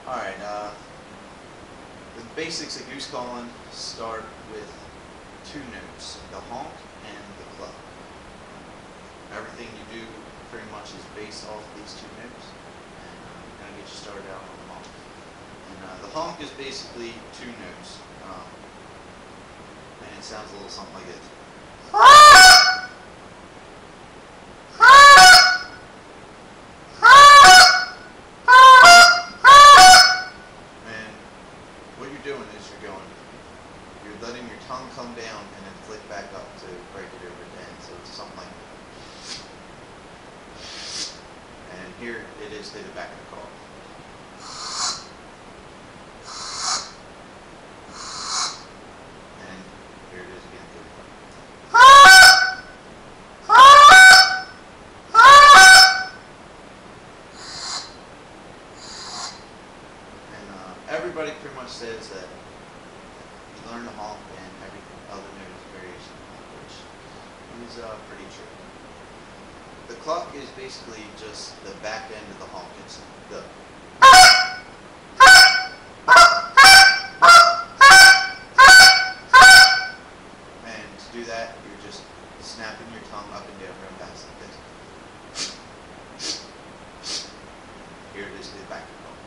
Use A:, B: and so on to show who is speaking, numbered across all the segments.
A: Alright, the basics of goose calling start with two notes, the honk and the cluck. Everything you do pretty much is based off these two notes, and I'm going to get you started out on the honk. And the honk is basically two notes, and it sounds a little something like this. Doing is you're letting your tongue come down and then flick back up to break it over again. So it's something like that. And here it is to the back of the car. And here it is again to the front. Everybody pretty much says that you learn the honk and every other note is a variation of honk, which is pretty true. The cluck is basically just the back end of the honk. It's the and to do that, you're just snapping your tongue up and down real fast like this. Here it is to the back of the honk.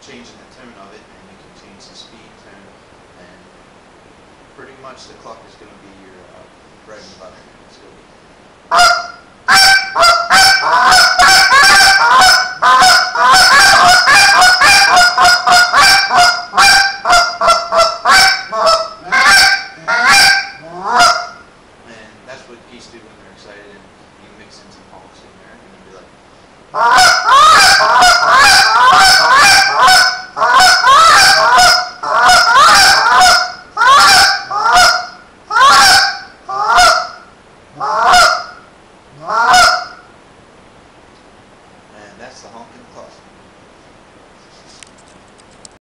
A: Changing the tone of it, and you can change the speed, tone, and pretty much the cluck is going to be your bread and butter. It's going to be and that's what geese do when they're excited, and you mix in some honks in there, and you'll be like Ah!